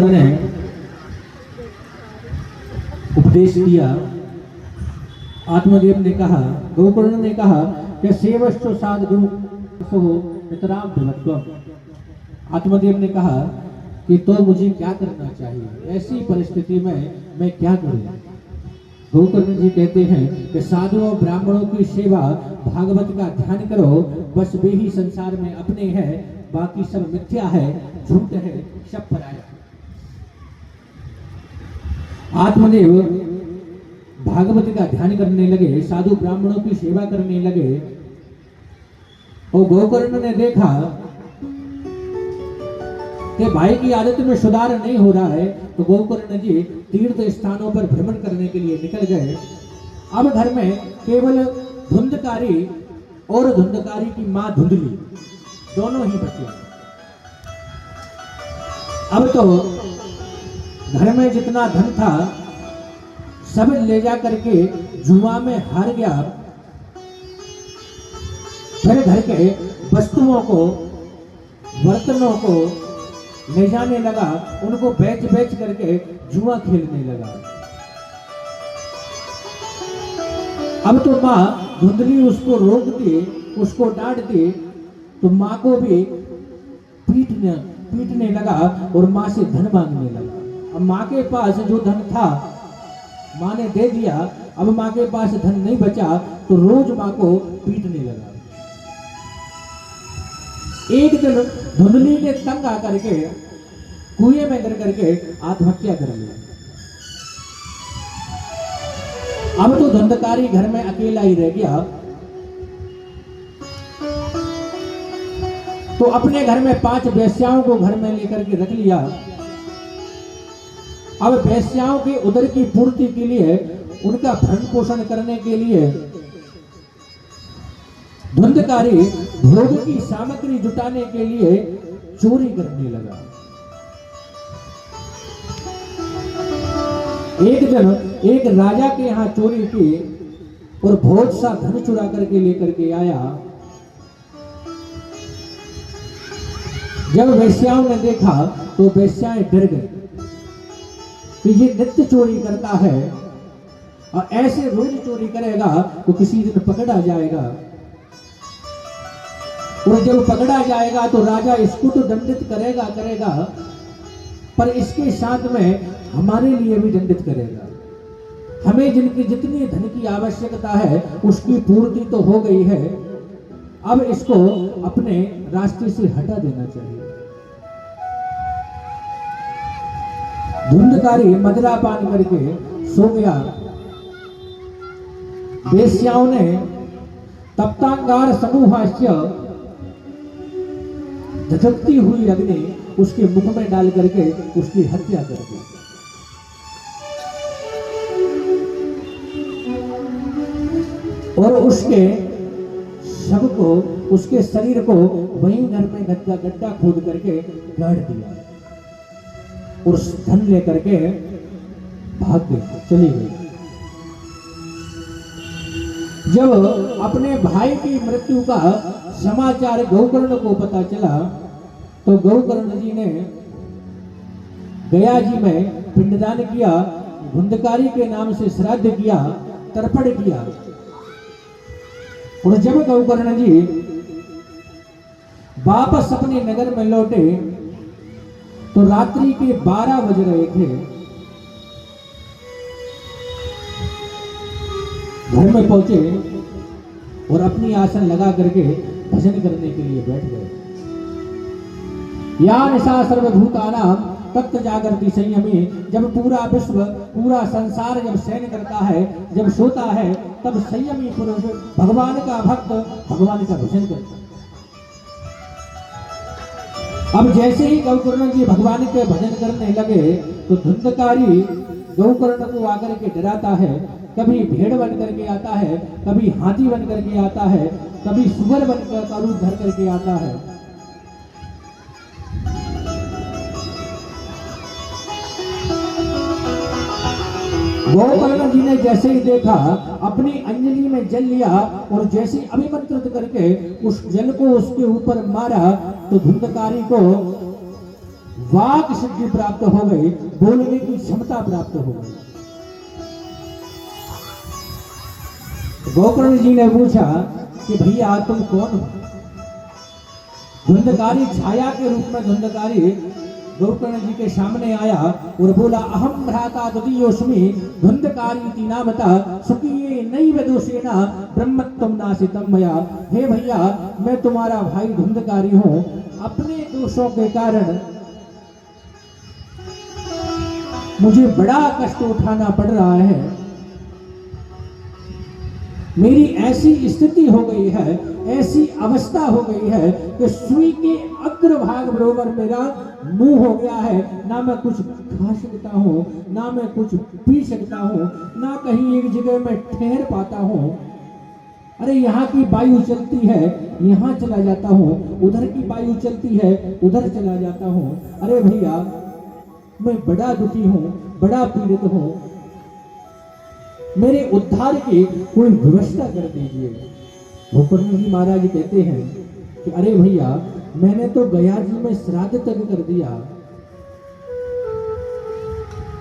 ने उपदेश दिया। आत्मदेव ने कहा, गोकर्ण ने कहा कि सेवश्चो साध गुरु सो नितराम विभक्त्वम्। आत्मदेव ने कहा कि तो मुझे क्या करना चाहिए, ऐसी परिस्थिति में मैं क्या करूं। गोकर्ण जी कहते हैं कि साधुओं ब्राह्मणों की सेवा, भागवत का ध्यान करो, बस वे ही संसार में अपने हैं, बाकी सब मिथ्या है, झूठ है, सब पराया। आत्मदेव भागवत का ध्यान करने लगे, साधु ब्राह्मणों की सेवा करने लगे, और गोकर्ण ने देखा कि भाई की आदत में सुधार नहीं हो रहा है, तो गोकर्ण जी तीर्थ स्थानों पर भ्रमण करने के लिए निकल गए। अब घर में केवल धुंधकारी और धुंधकारी की मां धुंधली दोनों ही बचे। अब तो घर में जितना धन था सब ले जा करके जुआ में हार गया। फिर घर के वस्तुओं को, बर्तनों को ले जाने लगा, उनको बेच बेच करके जुआ खेलने लगा। अब तो मां धुंधली उसको रोकती, उसको डांटती, तो मां को भी पीटने लगा और मां से धन मांगने लगा। अब मां के पास जो धन था मां ने दे दिया, अब मां के पास धन नहीं बचा तो रोज मां को पीटने लगा। एक दिन धुंधली ने तंग आकर के कुएं में गिर करके आत्महत्या कर ली। अब तो धुंधकारी घर में अकेला ही रह गया, तो अपने घर में 5 वेश्याओं को घर में लेकर के रख लिया। अब वेश्याओं के उदर की पूर्ति के लिए, उनका भरण पोषण करने के लिए धुंधकारी भोग की सामग्री जुटाने के लिए चोरी करने लगा। एक दिन एक राजा के यहाँ चोरी की और बहुत सा धन चुरा करके लेकर के आया। जब वेश्याओं ने देखा तो वेश्याएं डर गई कि ये नित्य चोरी करता है और ऐसे रोज चोरी करेगा तो किसी दिन पकड़ा जाएगा, और जब पकड़ा जाएगा तो राजा इसको तो दंडित करेगा, पर इसके साथ में हमारे लिए भी दंडित करेगा। हमें जितनी धन की आवश्यकता है उसकी पूर्ति तो हो गई है, अब इसको अपने रास्ते से हटा देना चाहिए। धुंधकारी मदिरापान करके सो गया। वेश्याओं ने तप्तांगार समूहास्य झटकती हुई अग्नि उसके मुख में डाल करके उसकी हत्या कर दी। और उसके शव को, उसके शरीर को वहीं घर में गड्ढा खोद करके गाड़ दिया और धन लेकर के भाग गई, चली गई। जब अपने भाई की मृत्यु का समाचार गोकर्ण को पता चला तो गोकर्ण जी ने गया जी में पिंडदान किया, धुंधकारी के नाम से श्राद्ध किया, तर्पण किया। और जब गोकर्ण जी वापस अपने नगर में लौटे तो रात्रि के 12 बज रहे थे। घर में पहुंचे और अपनी आसन लगा करके भजन करने के लिए बैठ गए। या निशा सर्वभूतानां तत्त जागृति संयमी। जब पूरा विश्व, पूरा संसार जब शयन करता है, जब सोता है, तब संयमी पुरुष, भगवान का भक्त, भगवान का भजन करता है। अब जैसे ही गोकर्ण जी भगवान के भजन करने लगे तो धुंधकारी गोकर्ण को आकर के डराता है। कभी भेड़ बन करके आता है, कभी हाथी बन करके आता है, कभी सुअर बनकर का रूप धर करके आता है। गोकर्ण जी ने जैसे ही देखा, अपनी अंजलि में जल लिया और जैसे अभिमंत्रित करके उस जल को उसके ऊपर मारा तो धुंधकारी को वाक सिद्धि प्राप्त हो गई, बोलने की क्षमता प्राप्त हो गई। गोकर्ण जी ने पूछा कि भैया तुम कौन हो? धुंधकारी छाया के रूप में धुंधकारी गोकर्ण जी के सामने आया और बोला, अहम भ्राता तदीयोस्मि धुंधकारी नामता सुखिये नैव दोषेना ब्रह्मत्वं नासितं मया। हे भैया, मैं तुम्हारा भाई धुंधकारी हूं, अपने दोषों के कारण मुझे बड़ा कष्ट उठाना पड़ रहा है। मेरी ऐसी स्थिति हो गई है, ऐसी अवस्था हो गई है कि सुई के अग्रभाग बरोबर मेरा मुंह हो गया है। ना मैं कुछ खा सकता हूँ, ना मैं कुछ पी सकता हूँ, ना कहीं एक जगह में ठहर पाता हूँ। अरे यहाँ की वायु चलती है, यहाँ चला जाता हूँ, उधर की वायु चलती है, उधर चला जाता हूँ। अरे भैया, मैं बड़ा दुखी हूँ, बड़ा पीड़ित हूँ, मेरे उद्धार की कोई व्यवस्था कर दीजिए। गोकर्ण जी महाराज कहते हैं कि अरे भैया, मैंने तो गया जी में श्राद्ध तक कर दिया।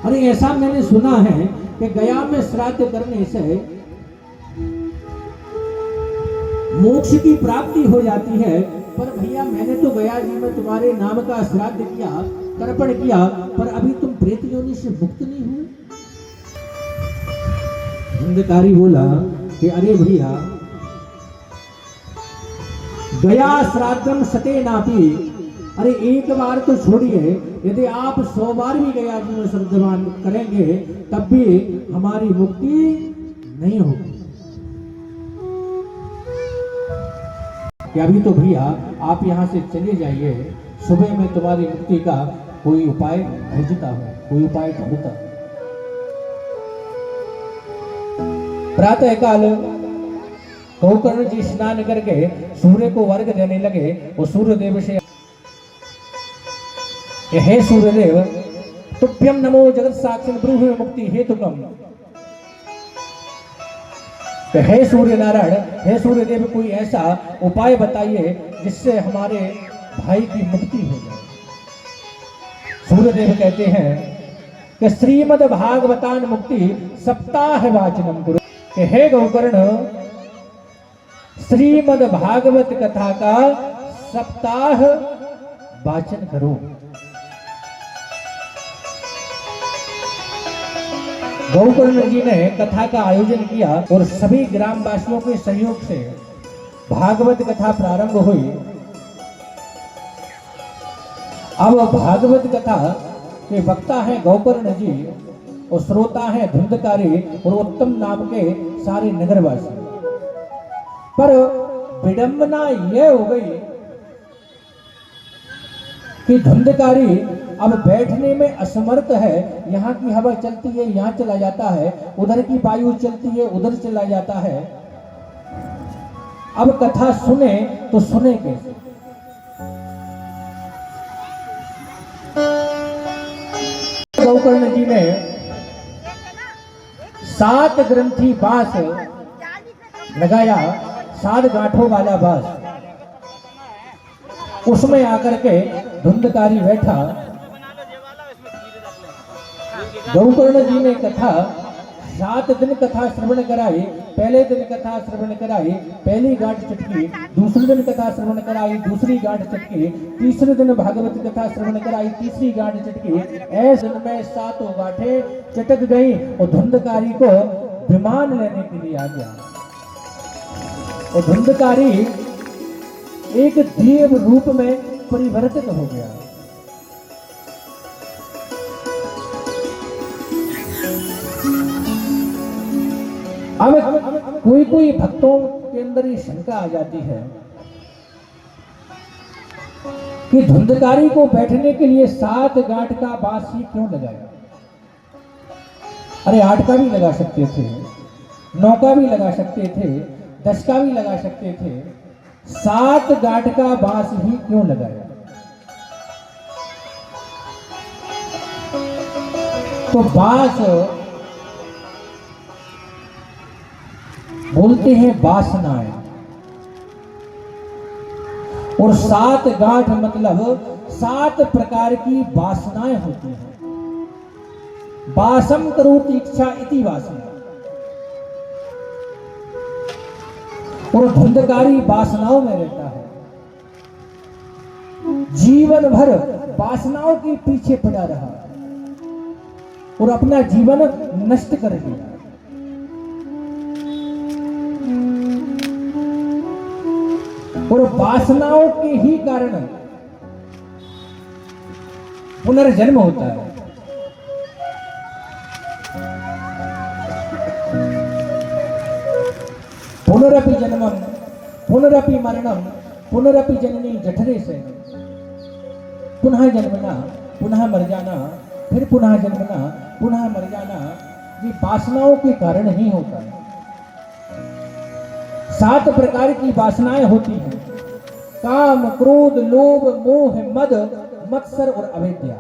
अरे ऐसा मैंने सुना है कि गया में श्राद्ध करने से मोक्ष की प्राप्ति हो जाती है। पर भैया, मैंने तो गया जी में तुम्हारे नाम का श्राद्ध किया, तर्पण किया, पर अभी तुम प्रेत योनि से मुक्त नहीं हुए। धुंधकारी बोला कि अरे भैया, गया श्राद्धम सते नापी। अरे एक बार तो छोड़िए, यदि आप 100 बार भी गया जी में श्रद्धावान करेंगे तब भी हमारी मुक्ति नहीं होगी। कि अभी तो भैया आप यहां से चले जाइए, सुबह में तुम्हारी मुक्ति का कोई उपाय खोजता हूं, कोई उपाय ढूंढता हूं। प्रातः काल गोकर्ण जी स्नान करके सूर्य को अर्घ देने लगे और सूर्य देव से, हे सूर्यदेव, तुभ्यम नमो जगत साक्षिण ब्रूहि मुक्ति हेतुकम। हे सूर्य नारायण, हे सूर्यदेव, कोई ऐसा उपाय बताइए जिससे हमारे भाई की मुक्ति हो जाए। सूर्यदेव कहते हैं कि श्रीमद् भागवतान मुक्ति सप्ताह वाचनम करो। कि हे गोकर्ण, श्रीमद् भागवत कथा का सप्ताह वाचन करो। गोकर्ण जी ने कथा का आयोजन किया और सभी ग्रामवासियों के सहयोग से भागवत कथा प्रारंभ हुई। अब भागवत कथा के वक्ता हैं गोकर्ण जी और श्रोता हैं धुंधकारी और उत्तम नाम के सारे नगरवासी। पर विडंबना यह हो गई कि धुंधकारी अब बैठने में असमर्थ है। यहाँ की हवा चलती है, यहाँ चला जाता है, उधर की वायु चलती है, उधर चला जाता है। अब कथा सुने तो सुने कैसे? गोकर्ण जी ने 7 ग्रंथी बांस लगाया, 7 गांठों वाला बांस, उसमें आकर के धुंधकारी बैठा। गोकर्ण जी ने कथा 7 दिन कथा श्रवण कराई। पहले दिन कथा श्रवण कराई, पहली गांठ चटकी। दूसरे दिन कथा श्रवण कराई, दूसरी गांठ चटकी। तीसरे दिन भागवत कथा श्रवण कराई, तीसरी गांठ चटकी। ऐसे दिन में 7 गांठें चटक गई और धुंधकारी को विमान लेने के लिए आ गया। और धुंधकारी एक देव रूप में परिवर्तित हो गया। अब कोई कोई भक्तों के अंदर ये शंका आ जाती है कि धुंधकारी को बैठने के लिए 7 गांठ का बांस ही क्यों लगाया? अरे 8 का भी लगा सकते थे, 9 का भी लगा सकते थे, 10 का भी लगा सकते थे। 7 गांठ का बांस ही क्यों लगाया? तो बांस बोलते हैं वासनाएं, और 7 गांठ मतलब 7 प्रकार की वासनाएं होती हैं। वासम करोति इच्छा इति वासना। और धुंधकारी वासनाओं में रहता है, जीवन भर वासनाओं के पीछे पड़ा रहा और अपना जीवन नष्ट कर दिया। और वासनाओं के ही कारण पुनर्जन्म होता है। पुनरपि जन्मम पुनरपि मरणम पुनरपि जननी जठरे से। पुनः जन्मना, पुनः मर जाना, फिर पुनः जन्मना, पुनः मर जाना, ये वासनाओं के कारण ही होता है। 7 प्रकार की वासनाएं होती हैं, काम, क्रोध, लोभ, मोह, मद, मत्सर और अविद्या।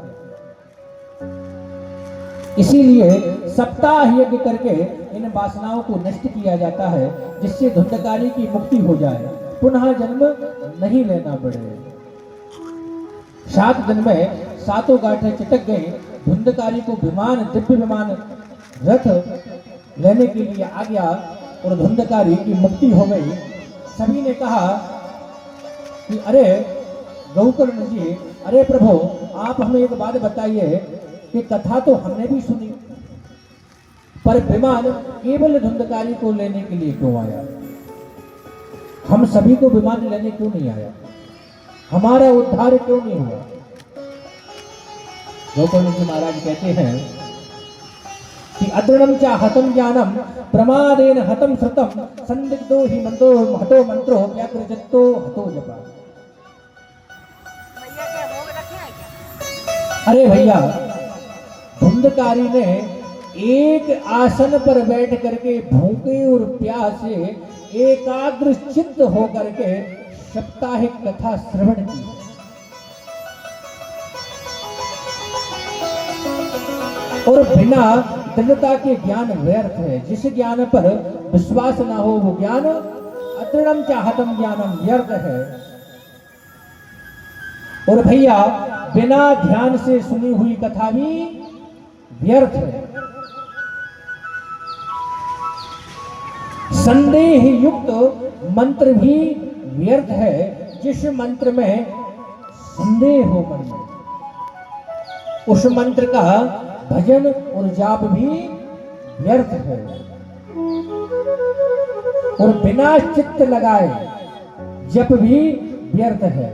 इसीलिए सप्ताह यज्ञ करके इन वासनाओं को नष्ट किया जाता है, जिससे धुंधकारी की मुक्ति हो जाए, पुनः जन्म नहीं लेना पड़े। 7 दिन में 7 गांठें चिटक गई। धुंधकारी को विमान, दिव्य विमान, रथ लेने के लिए आ गया और धुंधकारी की मुक्ति हो गई। सभी ने कहा कि अरे गौकर्ण जी, अरे प्रभु, आप हमें एक बात बताइए कि कथा तो हमने भी सुनी, पर विमान केवल धुंधकारी को लेने के लिए क्यों आया? हम सभी को विमान लेने क्यों नहीं आया? हमारा उद्धार क्यों नहीं हुआ? गौकर्ण जी महाराज कहते हैं कि अदृणम च हतम ज्ञानम प्रमादेन हतम श्रुतम संदिग्धो हि मंत्रो हतो मंत्रो व्याकृजतो हतो जपा। अरे भैया, धुंधकारी ने एक आसन पर बैठ करके भूखे और प्यासे एकाग्र चित्त होकर के साप्ताहिक कथा श्रवण की। और बिना दृढ़ता के ज्ञान व्यर्थ है। जिस ज्ञान पर विश्वास ना हो वो ज्ञान अदृढ़म चाहतम ज्ञानम व्यर्थ है। और भैया, बिना ध्यान से सुनी हुई कथा भी व्यर्थ है। संदेह युक्त मंत्र भी व्यर्थ है, जिस मंत्र में संदेह हो मन में, उस मंत्र का भजन और जाप भी व्यर्थ है। और बिना चित्त लगाए जप भी व्यर्थ है।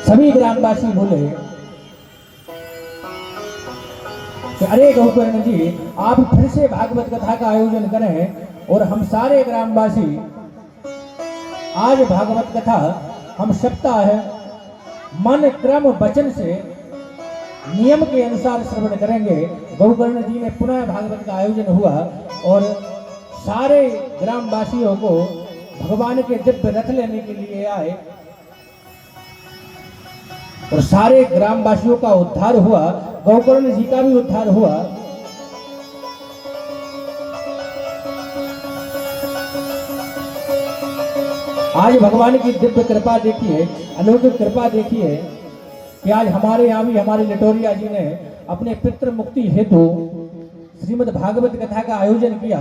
सभी ग्रामवासी बोले कि अरे गौकर्ण जी, आप फिर से भागवत कथा का आयोजन करें और हम सारे ग्रामवासी आज भागवत कथा हम सप्ताह मन, क्रम, वचन से नियम के अनुसार श्रवण करेंगे। गौकर्ण जी ने पुनः भागवत का आयोजन हुआ और सारे ग्रामवासियों को भगवान के दिव्य रथ लेने के लिए आए और सारे ग्रामवासियों का उद्धार हुआ। गौकर्ण जी का भी उद्धार हुआ। आज भगवान की दिव्य कृपा देखिए, अलौकिक कृपा देखिए कि आज हमारे यहाँ भी हमारे लटोरिया जी ने अपने पितृ मुक्ति हेतु श्रीमद् भागवत कथा का आयोजन किया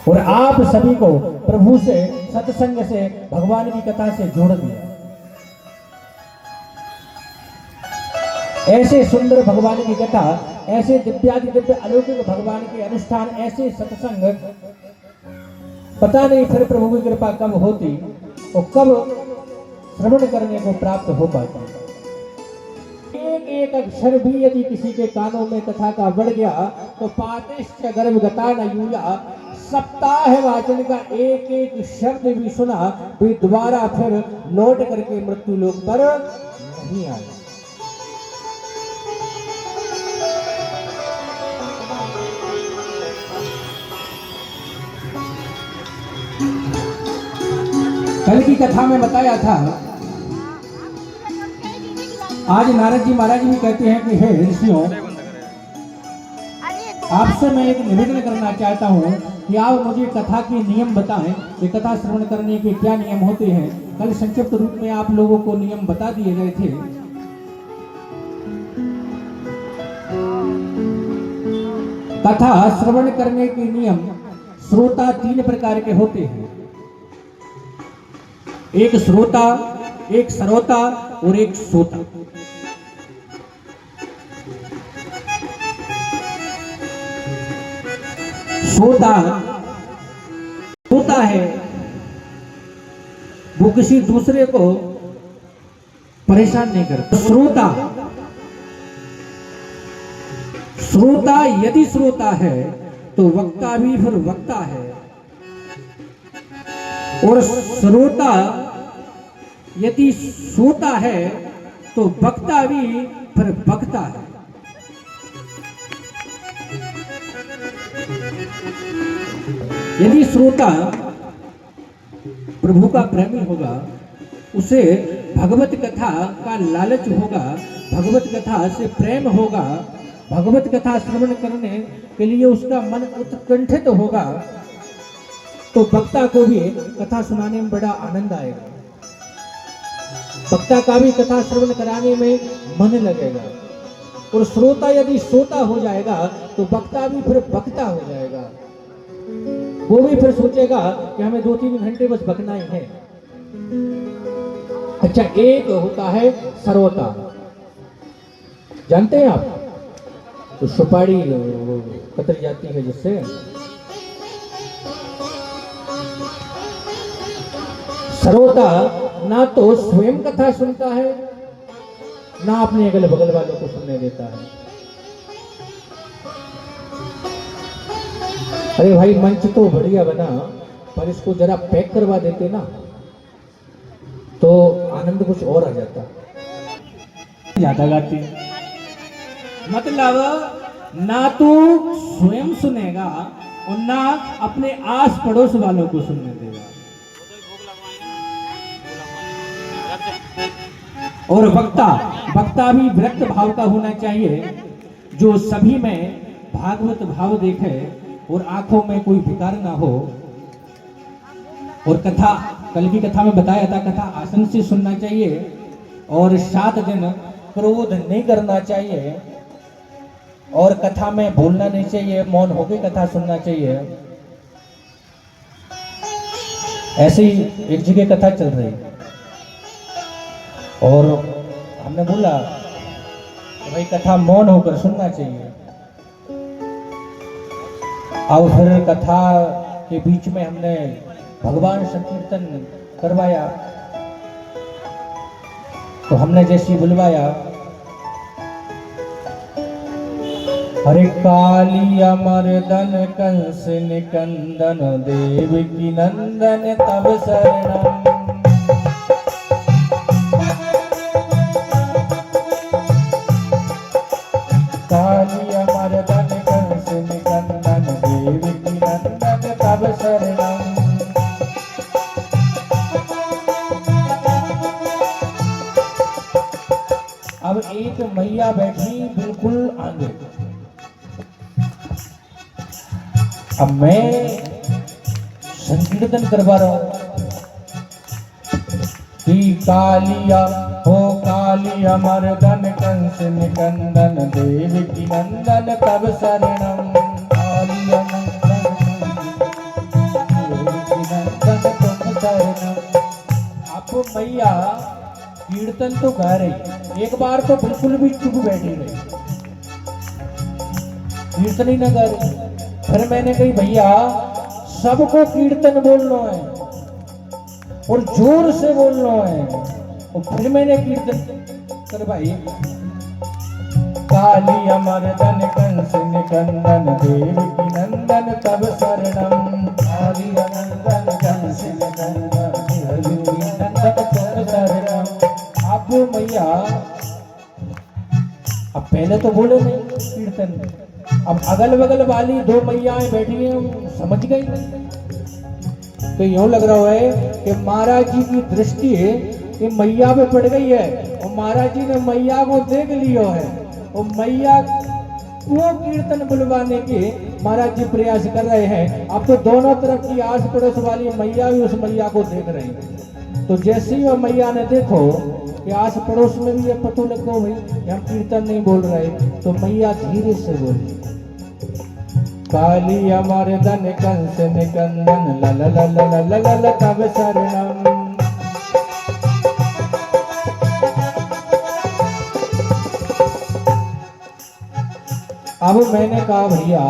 और आप सभी को प्रभु से, सत्संग से, भगवान की कथा से जोड़ दिया। ऐसे सुंदर भगवान की कथा, ऐसे दिव्यादि दिव्य अलौकिक भगवान के अनुष्ठान, ऐसे सत्संग, पता नहीं फिर प्रभु की कृपा कब होती और कब श्रवण करने को प्राप्त हो पाता। एक एक अक्षर भी यदि किसी के कानों में कथा का बढ़ गया तो पातिश्च गर्भगता न यूया। सप्ताह वाचन का एक एक शब्द भी सुना भी दोबारा फिर लौट करके मृत्यु लोक पर नहीं आए। कल की कथा में बताया था, आज नारद जी महाराज भी कहते हैं कि हे ऋषियों, आपसे मैं एक निवेदन करना चाहता हूं कि आप मुझे कथा के नियम बताएं कि कथा श्रवण करने के क्या नियम होते हैं। कल संक्षिप्त रूप में आप लोगों को नियम बता दिए गए थे। कथा श्रवण करने के नियम श्रोता 3 प्रकार के होते हैं। एक श्रोता, एक श्रोता और एक श्रोता। श्रोता होता है वो किसी दूसरे को परेशान नहीं करता। श्रोता, श्रोता यदि श्रोता है तो वक्ता भी फिर वक्ता है, और श्रोता यदि श्रोता है तो वक्ता भी फिर वक्ता है। यदि श्रोता प्रभु का प्रेमी होगा, उसे भगवत कथा का लालच होगा, भगवत कथा से प्रेम होगा, भगवत कथा श्रवण करने के लिए उसका मन उत्कंठित होगा, तो वक्ता को भी कथा सुनाने में बड़ा आनंद आएगा। वक्ता का भी कथा श्रवण कराने में मन लगेगा। और श्रोता यदि श्रोता हो जाएगा तो वक्ता भी फिर वक्ता हो जाएगा। वो भी फिर सोचेगा कि हमें 2-3 घंटे बस बकना ही है। अच्छा, एक होता है श्रोता, जानते हैं आप? तो सुपारी कतरी जाती है जिससे। श्रोता ना तो स्वयं कथा सुनता है, ना अपने अगल बगल वालों को सुनने देता है। अरे भाई, मंच तो बढ़िया बना, पर इसको जरा पैक करवा देते ना तो आनंद कुछ और आ जाता। ज्यादा गाती मतलब ना तो स्वयं सुनेगा और ना अपने आस पड़ोस वालों को सुनने देगा। और वक्ता, वक्ता भी विरक्त भाव का होना चाहिए, जो सभी में भागवत भाव देखे और आंखों में कोई विकार ना हो। और कथा, कल की कथा में बताया था, कथा आसन से सुनना चाहिए और 7 दिन क्रोध नहीं करना चाहिए, और कथा में बोलना नहीं चाहिए, मौन होकर कथा सुनना चाहिए। ऐसे ही एक जगह कथा चल रही और हमने बोला कि भाई कथा मौन होकर सुनना चाहिए। और फिर कथा के बीच में हमने भगवान संकीर्तन करवाया, तो हमने जैसी बुलवाया, हरे काली अमरदन कंस निकंदन देव की नंदन तब शरणम। काली अमरदन कंस निकंदन देव की नंदन तब शरणम। अब एक मैया बैठी बिल्कुल आगे। अब मैं संकीर्तन करवा रहा हूं कि कालिया हो कालिया मर्दन कंस निकंदन देव की नंदन तब शरणम। कालिया तुम शरणम। आप मैया कीर्तन तो गा रही, एक बार तो बिल्कुल भी चुप बैठी रही, कीर्तन ही न गा रही। फिर मैंने कही भैया सबको कीर्तन बोलना है और जोर से बोलना है, और फिर मैंने कीर्तन करवाई। काली अमरदन कंस निकंदन देव की नंदन तब शरणम। काली नंदन कंस निकंदन देव की नंदन तब शरणम। आप मैया अब पहले तो बोले नहीं कीर्तन में, अब अगल बगल वाली 2 मैयाएं बैठी हैं, समझ गई। तो यूं लग रहा है कि महाराज जी की दृष्टि ये मैया पे पड़ गई है, और महाराज जी ने मैया को देख लिया है, और मैया वो कीर्तन बुलवाने के महाराज जी प्रयास कर रहे हैं। अब तो दोनों तरफ की आस पड़ोस वाली मैया भी उस मैया को देख रही है। तो जैसे ही वह मैया ने देखो कि आस पड़ोस में भी ये पतो लगो भाई हम कीर्तन नहीं बोल रहे, तो मैया धीरे से बोली, काली अमर धन कंस निकंदन लल लल लल लल तब शरणम। अब मैंने कहा भैया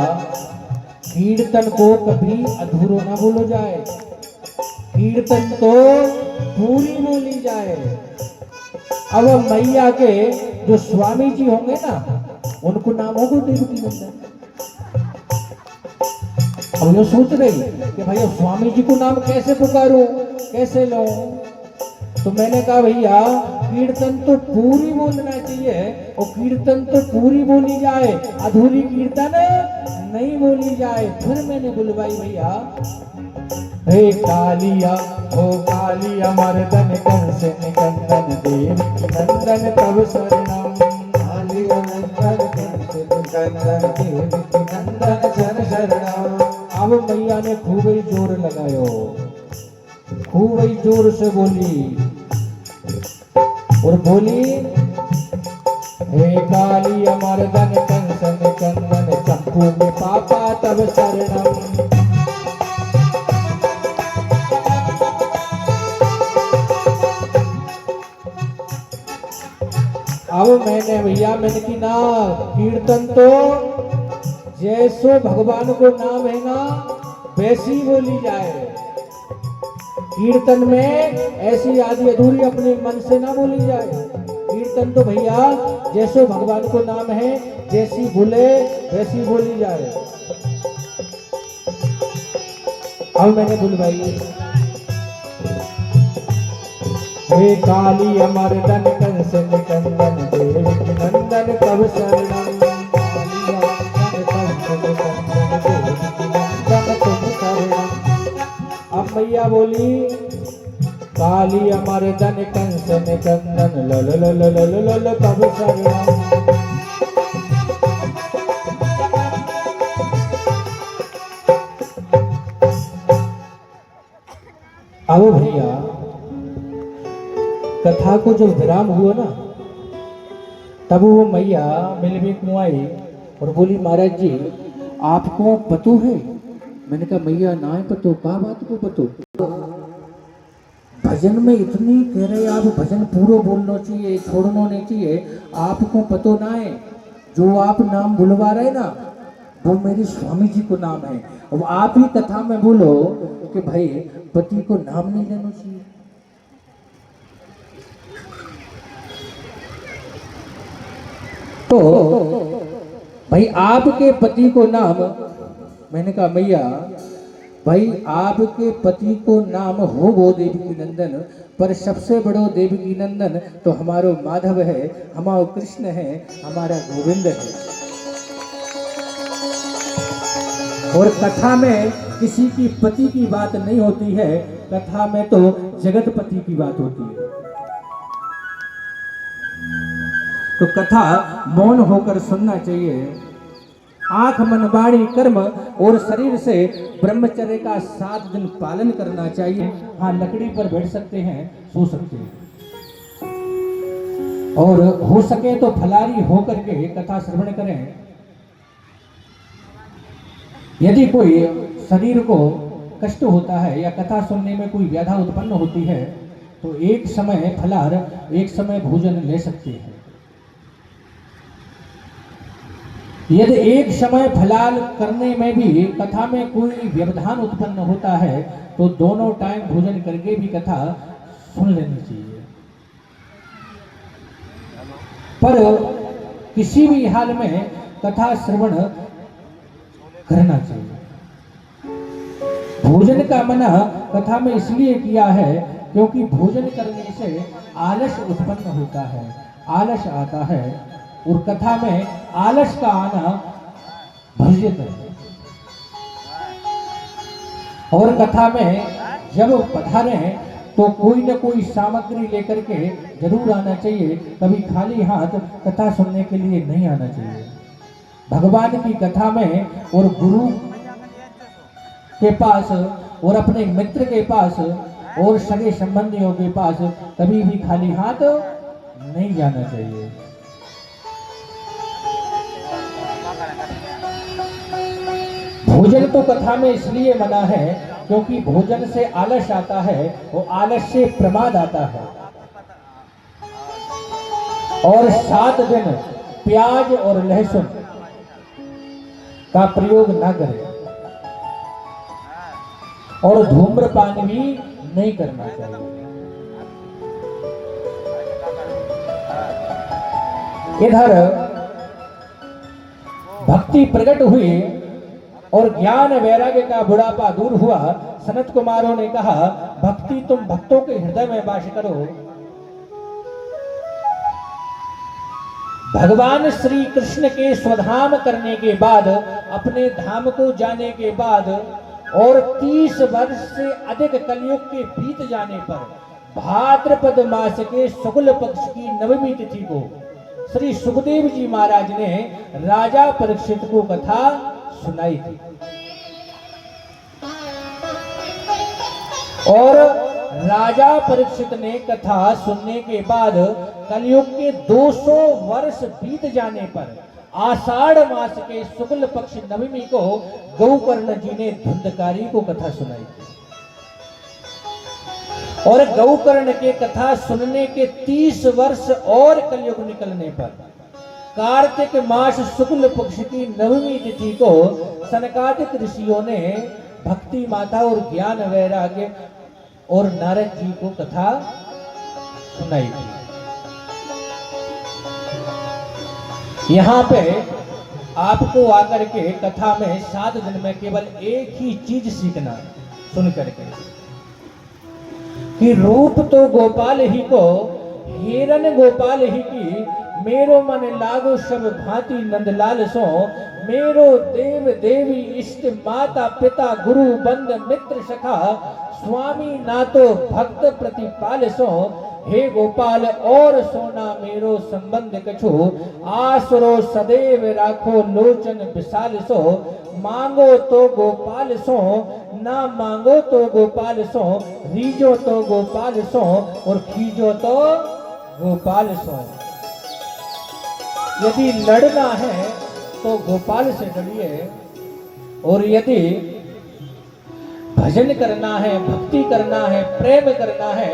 कीर्तन को कभी अधूरो ना बोलो जाए, कीर्तन तो पूरी बोली जाए। अब मैया के जो स्वामी जी होंगे ना उनको नाम होगा देवकी नंदन। अब ये सोच रही कि भैया स्वामी जी को नाम कैसे पुकारूं, कैसे लो। तो मैंने कहा भैया कीर्तन तो पूरी बोलना चाहिए और कीर्तन तो पूरी बोली जाए, अधूरी कीर्तन नहीं बोली जाए। फिर मैंने बुलवाई भैया, हे कालिया ओ कालिया मर्दन कंस निकंदन देवकी नंदन तब शरणम। कालिया नंदन कंस निकंदन देवकी नंदन शरण शरणम। अब मैया ने खूब ही जोर लगायो, खूब ही जोर से बोली और बोली, हे काली अमरदन कंस निकंदन चंपू में पापा तब शरणम। अब मैंने की ना कीर्तन तो जैसो भगवान को नाम है ना वैसी बोली जाए। कीर्तन में ऐसी आदि अधूरी अपने मन से ना बोली जाए। कीर्तन तो भैया जैसो भगवान को नाम है जैसी बोले वैसी बोली जाए। अब मैंने बुलवाई, हे काली अमरदन कंस निकंदन देवकी नंदन तब शरणम। अब मैया बोली, काली अमरदन कंस निकंदन लल लल लल लल तब शरणम। अब भैया कथा को जब विराम हुआ ना तब वो मैया मिलने को आई और बोली, महाराज जी आपको पतो है? मैंने कहा मैया ना है पतो, का बात को पतो? भजन में इतनी कह रहे आप भजन पूरा बोलना चाहिए, छोड़ना नहीं चाहिए, आपको पतो ना है? जो आप नाम बुलवा रहे ना वो मेरे स्वामी जी को नाम है। अब आप ही कथा में बोलो कि भाई पति को नाम नहीं लेना चाहिए। तो भाई आपके पति को नाम, मैंने कहा मैया भाई आपके पति को नाम हो वो देवकी नंदन, पर सबसे बड़ो देवकी नंदन तो हमारो माधव है, हमारो कृष्ण है, हमारा गोविंद है। और कथा में किसी की पति की बात नहीं होती है, कथा में तो जगतपति की बात होती है। तो कथा मौन होकर सुनना चाहिए। आंख मन वाणी कर्म और शरीर से ब्रह्मचर्य का 7 दिन पालन करना चाहिए। हाँ लकड़ी पर बैठ सकते हैं, सो सकते हैं, और हो सके तो फलारी होकर के कथा श्रवण करें। यदि कोई शरीर को कष्ट होता है या कथा सुनने में कोई व्याधा उत्पन्न होती है तो एक समय फलार एक समय भोजन ले सकते हैं। यदि एक समय फलाल करने में भी कथा में कोई व्यवधान उत्पन्न होता है तो दोनों टाइम भोजन करके भी कथा सुन लेनी चाहिए। पर किसी भी हाल में कथा श्रवण करना चाहिए। भोजन का मना कथा में इसलिए किया है क्योंकि भोजन करने से आलस उत्पन्न होता है, आलस आता है, और कथा में आलस का आना भजित है। और कथा में जब पधारे तो कोई न कोई सामग्री लेकर के जरूर आना चाहिए, कभी खाली हाथ कथा सुनने के लिए नहीं आना चाहिए। भगवान की कथा में और गुरु के पास और अपने मित्र के पास और सगे संबंधियों के पास कभी भी खाली हाथ नहीं जाना चाहिए। भोजन तो कथा में इसलिए मना है क्योंकि भोजन से आलस आता है और आलस से प्रमाद आता है। और 7 दिन प्याज और लहसुन का प्रयोग न करें और धूम्रपान भी नहीं करना चाहिए। इधर भक्ति प्रकट हुई और ज्ञान वैराग्य का बुढ़ापा दूर हुआ। सनत कुमारों ने कहा, भक्ति तुम भक्तों के हृदय में वास करो। भगवान श्री कृष्ण के स्वधाम करने के बाद, अपने धाम को जाने के बाद और 30 वर्ष से अधिक कलयुग के बीत जाने पर भाद्रपद मास के शुक्ल पक्ष की नवमी तिथि को श्री सुखदेव जी महाराज ने राजा परीक्षित को कथा सुनाई थी। और राजा परीक्षित ने कथा सुनने के बाद कलयुग के 200 वर्ष बीत जाने पर आषाढ़ मास के शुक्ल पक्ष नवमी को गौकर्ण जी ने धुंधकारी को कथा सुनाई थी। और गौकर्ण के कथा सुनने के 30 वर्ष और कलयुग निकलने पर कार्तिक मास शुक्ल पक्ष की नवमी तिथि को सनकादिक ऋषियों ने भक्ति माता और ज्ञान वैराग्य और नारद जी को कथा सुनाई थी। यहाँ पे आपको आकर के कथा में 7 दिन में केवल एक ही चीज सीखना सुन करके कि रूप तो गोपाल ही को हिरन गोपाल ही की, मेरो मन लागो सब भांति नंदलाल सो, मेरो देव देवी इष्ट माता पिता गुरु बंद मित्र सखा, स्वामी नातो भक्त प्रतिपाल सो, हे गोपाल और सोना मेरो संबंध कछु, आसरो सदैव राखो लोचन विशाल सो, मांगो तो गोपाल सो ना मांगो तो गोपाल सो, रीजो तो गोपाल सो और खीजो तो गोपाल सो। यदि लड़ना है तो गोपाल से लड़िए और यदि भजन करना है, भक्ति करना है, प्रेम करना है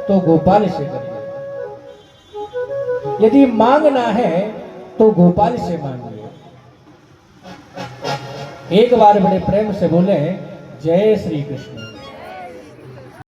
तो गोपाल से करिए। यदि मांगना है तो गोपाल से मांगिए। एक बार बड़े प्रेम से बोले, जय श्री कृष्ण।